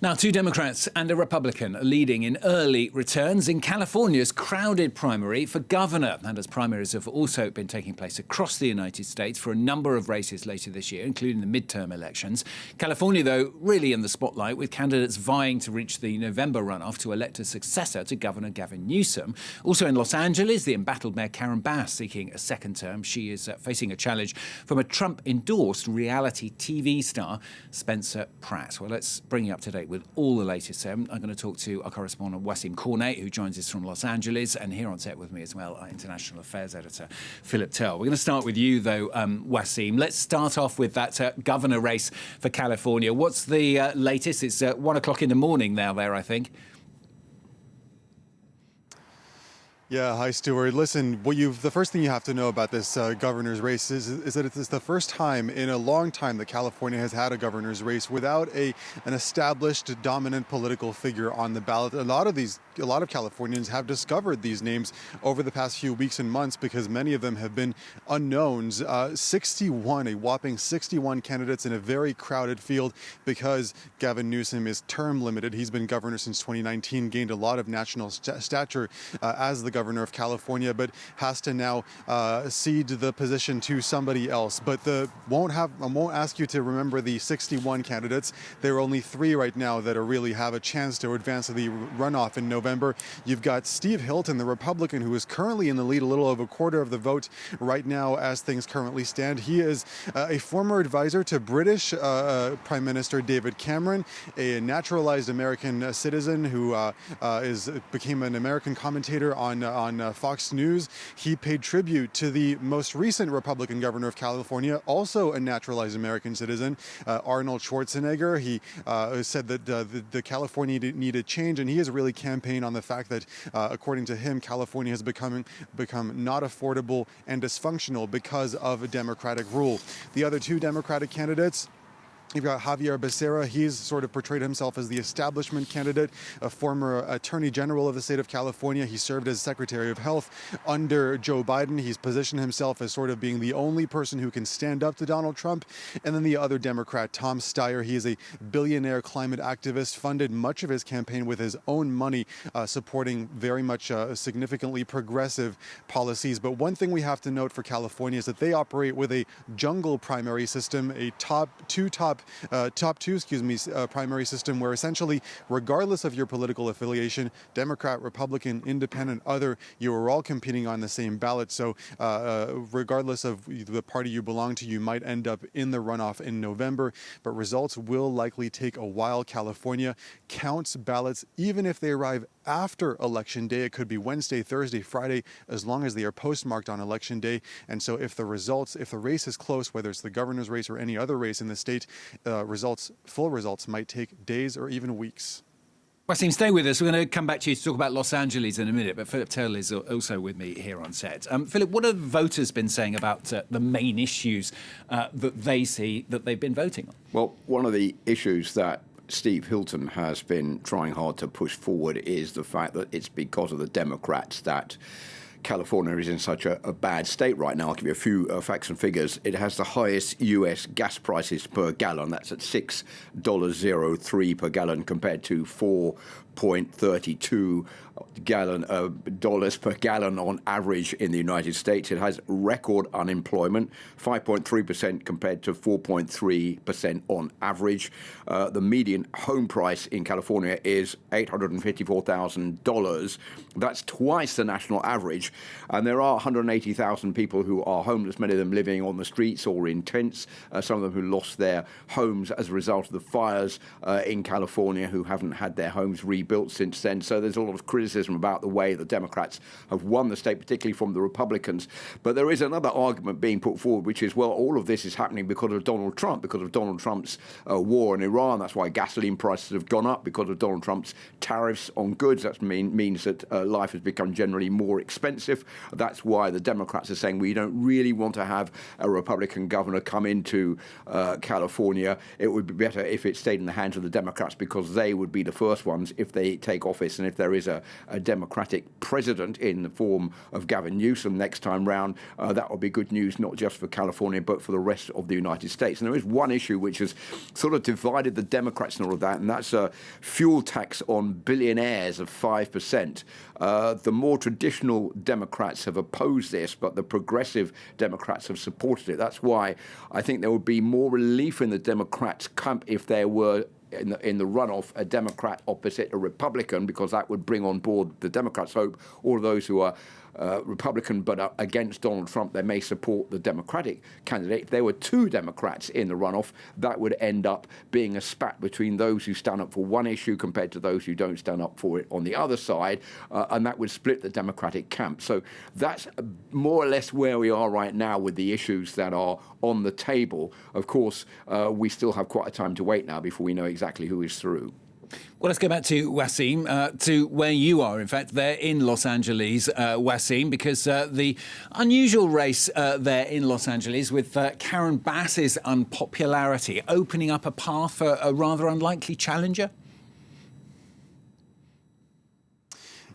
Now, two Democrats and a Republican are leading in early returns in California's crowded primary for governor. And as primaries have also been taking place across the United States for a number of races later this year, including the midterm elections. California, though, really in the spotlight, with candidates vying to reach the November runoff to elect a successor to Governor Gavin Newsom. Also in Los Angeles, the embattled Mayor Karen Bass seeking a second term. She is facing a challenge from a Trump-endorsed reality TV star, Spencer Pratt. Well, let's bring you up to date with all the latest. I'm going to talk to our correspondent Wassim Cornet, who joins us from Los Angeles, and here on set with me as well, our international affairs editor Philip Turle. We're going to start with you, though, Wassim. Let's start off with that governor race for California. What's the latest? It's 1 o'clock in the morning now there, I think. Yeah, hi, Stuart. Listen, the first thing you have to know about this governor's race is that it's the first time in a long time that California has had a governor's race without an established dominant political figure on the ballot. A lot of Californians have discovered these names over the past few weeks and months because many of them have been unknowns. A whopping 61 candidates in a very crowded field because Gavin Newsom is term limited. He's been governor since 2019, gained a lot of national stature as the governor of California, but has to now cede the position to somebody else. But I won't ask you to remember the 61 candidates. There are only 3 right now that really have a chance to advance to the runoff in November. You've got Steve Hilton, the Republican, who is currently in the lead, a little over a quarter of the vote right now as things currently stand. He is a former advisor to British Prime Minister David Cameron, a naturalized American citizen who became an American commentator on Fox News. He paid tribute to the most recent Republican governor of California, also a naturalized American citizen, Arnold Schwarzenegger. He said that the California needed change, and he has really campaigned on the fact that, according to him, California has become not affordable and dysfunctional because of a Democratic rule. The other 2 Democratic candidates, you've got Javier Becerra. He's sort of portrayed himself as the establishment candidate, a former attorney general of the state of California. He served as Secretary of Health under Joe Biden. He's positioned himself as sort of being the only person who can stand up to Donald Trump. And then the other Democrat, Tom Steyer. He is a billionaire climate activist, funded much of his campaign with his own money, supporting very much significantly progressive policies. But one thing we have to note for California is that they operate with a jungle primary system, a top two primary system, where essentially, regardless of your political affiliation, Democrat, Republican, Independent, other, you are all competing on the same ballot. So regardless of the party you belong to, you might end up in the runoff in November, but results will likely take a while. California counts ballots even if they arrive after Election Day. It could be Wednesday, Thursday, Friday, as long as they are postmarked on Election Day. And so if the race is close, whether it's the governor's race or any other race in the state, full results might take days or even weeks. Wassim, stay with us. We're going to come back to you to talk about Los Angeles in a minute, but Philip Turle is also with me here on set. Philip, what have voters been saying about the main issues that they see that they've been voting on? Well, one of the issues that Steve Hilton has been trying hard to push forward is the fact that it's because of the Democrats that California is in such a bad state right now. I'll give you a few facts and figures. It has the highest US gas prices per gallon. That's at $6.03 per gallon compared to 4.32 dollars per gallon on average in the United States. It has record unemployment, 5.3% compared to 4.3% on average. The median home price in California is $854,000. That's twice the national average. And there are 180,000 people who are homeless, many of them living on the streets or in tents, some of them who lost their homes as a result of the fires in California, who haven't had their homes rebuilt since then. So there's a lot of criticism about the way the Democrats have won the state, particularly from the Republicans. But there is another argument being put forward, which is, well, all of this is happening because of Donald Trump, because of Donald Trump's war in Iran. That's why gasoline prices have gone up, because of Donald Trump's tariffs on goods. That means that life has become generally more expensive. expensive. That's why the Democrats are saying we don't really want to have a Republican governor come into California. It would be better if it stayed in the hands of the Democrats, because they would be the first ones if they take office, and if there is a Democratic president in the form of Gavin Newsom next time round, that will be good news not just for California but for the rest of the United States. And there is one issue which has sort of divided the Democrats and all of that, and that's a fuel tax on billionaires of 5%. The more traditional Democrats have opposed this, but the progressive Democrats have supported it. That's why I think there would be more relief in the Democrats' camp if there were in the runoff a Democrat opposite a Republican, because that would bring on board the Democrats' hope. All of those who are Republican but are against Donald Trump, they may support the Democratic candidate. If there were two Democrats in the runoff, that would end up being a spat between those who stand up for one issue compared to those who don't stand up for it on the other side, and that would split the Democratic camp. So that's more or less where we are right now with the issues that are on the table. Of course, we still have quite a time to wait now before we know exactly who is through. Well, let's go back to Wassim, to where you are, in fact, there in Los Angeles, Wassim, because the unusual race there in Los Angeles with Karen Bass's unpopularity opening up a path for a rather unlikely challenger.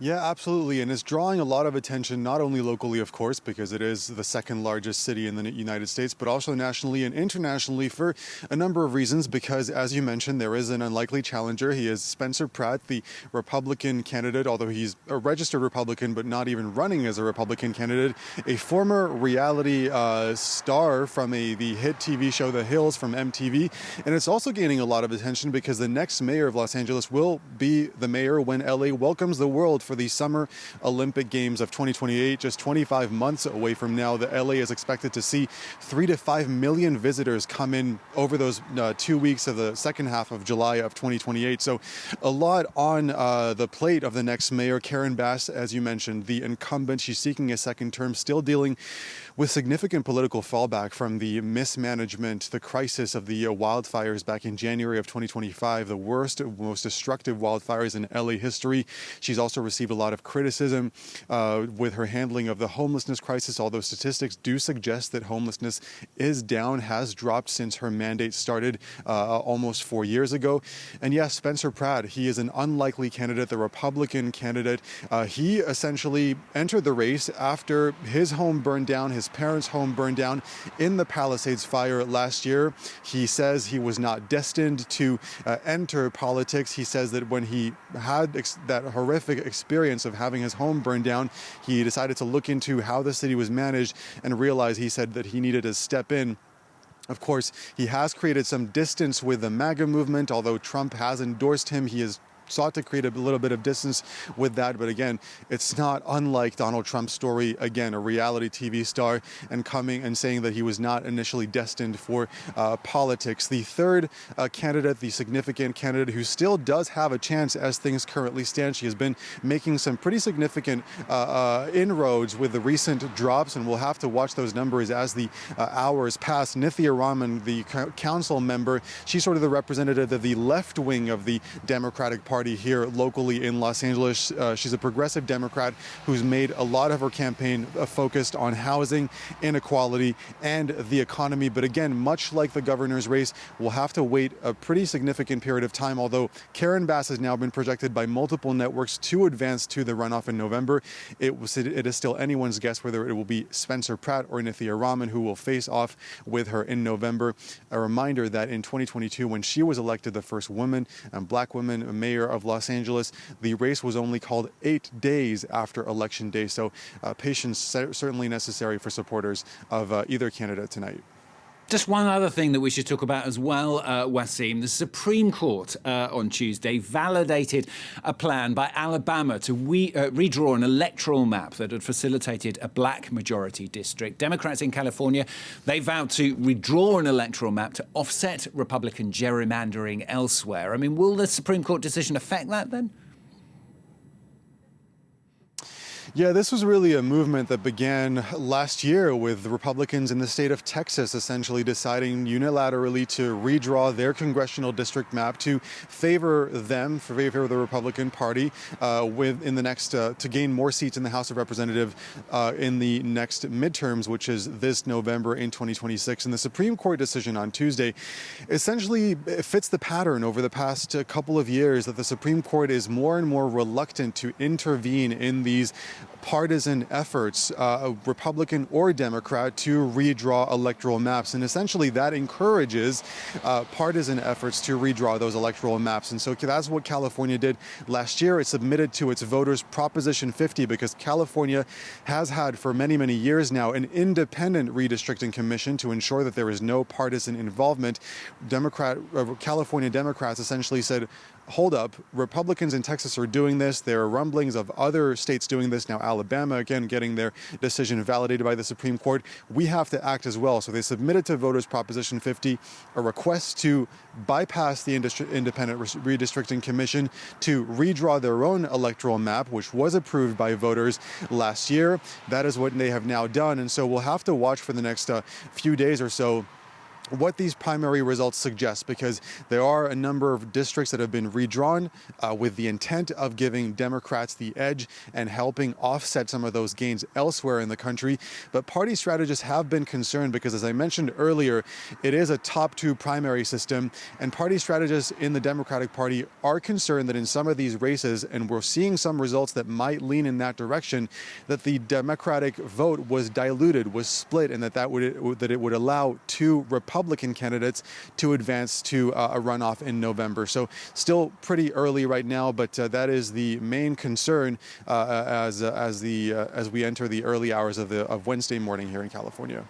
Yeah, absolutely. And it's drawing a lot of attention, not only locally, of course, because it is the second largest city in the United States, but also nationally and internationally for a number of reasons. Because, as you mentioned, there is an unlikely challenger. He is Spencer Pratt, the Republican candidate, although he's a registered Republican, but not even running as a Republican candidate. A former reality star from the hit TV show The Hills from MTV. And it's also gaining a lot of attention because the next mayor of Los Angeles will be the mayor when LA welcomes the world for the Summer Olympic Games of 2028, just 25 months away from now. The LA is expected to see 3 to 5 million visitors come in over those 2 weeks of the second half of July of 2028. So a lot on the plate of the next mayor, Karen Bass, as you mentioned, the incumbent. She's seeking a second term, still dealing with significant political fallback from the mismanagement, the crisis of the wildfires back in January of 2025, the worst, most destructive wildfires in LA history. She's also received a lot of criticism with her handling of the homelessness crisis, although statistics do suggest that homelessness is down, has dropped since her mandate started almost 4 years ago. And yes, Spencer Pratt, he is an unlikely candidate, the Republican candidate. He essentially entered the race after his home burned down, his parents' home burned down in the Palisades fire last year. He says he was not destined to enter politics. He says that when he had that horrific experience of having his home burned down, he decided to look into how the city was managed and realized, he said, that he needed to step in. Of course, he has created some distance with the MAGA movement, although Trump has endorsed him. He has sought to create a little bit of distance with that. But again, it's not unlike Donald Trump's story. Again, a reality TV star and coming and saying that he was not initially destined for politics. The third candidate, the significant candidate who still does have a chance as things currently stand. She has been making some pretty significant inroads with the recent drops, and we'll have to watch those numbers as the hours pass. Nithya Raman, the council member, she's sort of the representative of the left wing of the Democratic Party here locally in Los Angeles. She's a progressive Democrat who's made a lot of her campaign focused on housing, inequality, and the economy. But again, much like the governor's race, we'll have to wait a pretty significant period of time, although Karen Bass has now been projected by multiple networks to advance to the runoff in November. It is still anyone's guess whether it will be Spencer Pratt or Nithya Raman who will face off with her in November. A reminder that in 2022, when she was elected the first woman and black woman mayor of Los Angeles, the race was only called 8 days after Election Day. So patience certainly necessary for supporters of either candidate tonight. Just one other thing that we should talk about as well, Wassim. The Supreme Court on Tuesday validated a plan by Alabama to redraw an electoral map that had facilitated a black majority district. Democrats in California, they vowed to redraw an electoral map to offset Republican gerrymandering elsewhere. I mean, will the Supreme Court decision affect that then? Yeah, this was really a movement that began last year with the Republicans in the state of Texas essentially deciding unilaterally to redraw their congressional district map to favor the Republican Party in the next to gain more seats in the House of Representatives in the next midterms, which is this November in 2026. And the Supreme Court decision on Tuesday essentially fits the pattern over the past couple of years that the Supreme Court is more and more reluctant to intervene in these partisan efforts, Republican or Democrat, to redraw electoral maps. And essentially that encourages partisan efforts to redraw those electoral maps. And so that's what California did last year. It submitted to its voters Proposition 50 because California has had for many, many years now an independent redistricting commission to ensure that there is no partisan involvement. California Democrats essentially said, hold up, Republicans in Texas are doing this. There are rumblings of other states doing this. Now Alabama, again, getting their decision validated by the Supreme Court. We have to act as well. So they submitted to voters Proposition 50, a request to bypass the Independent Redistricting Commission to redraw their own electoral map, which was approved by voters last year. That is what they have now done. And so we'll have to watch for the next few days or so what these primary results suggest, because there are a number of districts that have been redrawn with the intent of giving Democrats the edge and helping offset some of those gains elsewhere in the country. But party strategists have been concerned because, as I mentioned earlier, it is a top two primary system, and party strategists in the Democratic Party are concerned that in some of these races, and we're seeing some results that might lean in that direction, that the Democratic vote was diluted, was split, and that it would allow two Republican candidates to advance to a runoff in November. So still pretty early right now, but that is the main concern as we enter the early hours of Wednesday morning here in California.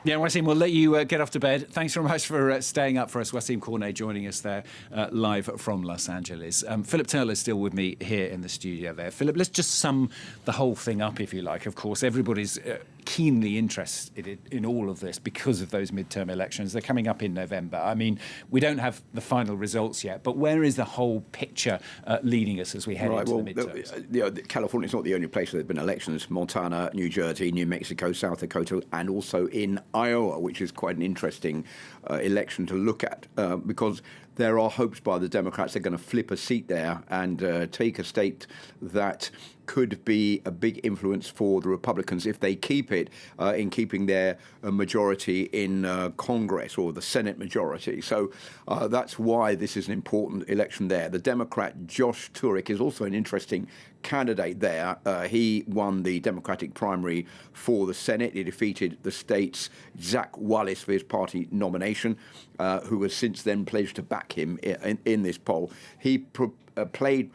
Yeah, Wassim, we'll let you get off to bed. Thanks very much for staying up for us. Wassim Cornet joining us there live from Los Angeles. Philip Turle is still with me here in the studio there. Philip, let's just sum the whole thing up, if you like. Of course, everybody's keenly interested in all of this because of those midterm elections. They're coming up in November. I mean, we don't have the final results yet, but where is the whole picture leading us as we head into the midterms? California's not the only place where there have been elections. Montana, New Jersey, New Mexico, South Dakota, and also in Iowa, which is quite an interesting election to look at because there are hopes by the Democrats they're going to flip a seat there and take a state that could be a big influence for the Republicans if they keep it in keeping their majority in Congress or the Senate majority. So that's why this is an important election there. The Democrat Josh Turek is also an interesting candidate there. He won the Democratic primary for the Senate. He defeated the state's Zach Wallace for his party nomination, who has since then pledged to back him in this poll. He played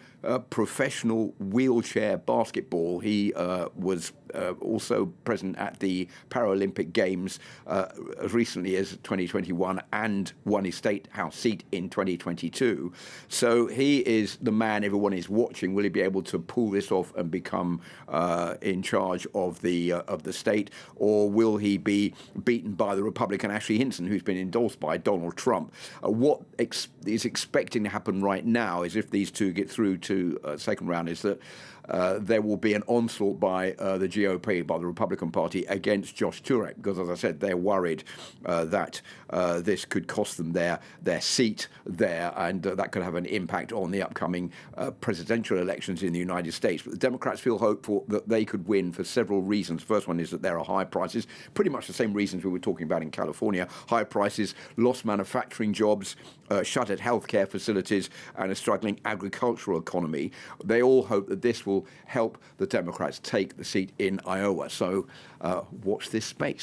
professional wheelchair basketball. He was also present at the Paralympic Games as recently as 2021 and won his state house seat in 2022. So he is the man everyone is watching. Will he be able to pull this off and become in charge of the state, or will he be beaten by the Republican Ashley Hinson, who's been endorsed by Donald Trump? What is expecting to happen right now is if these two get through to second round is that there will be an onslaught by the GOP, by the Republican Party, against Josh Turek, because, as I said, they're worried that this could cost them their seat there, and that could have an impact on the upcoming presidential elections in the United States. But the Democrats feel hopeful that they could win for several reasons. First one is that there are high prices, pretty much the same reasons we were talking about in California. High prices, lost manufacturing jobs, shuttered healthcare facilities, and a struggling agricultural economy. They all hope that this will help the Democrats take the seat in Iowa. So watch this space.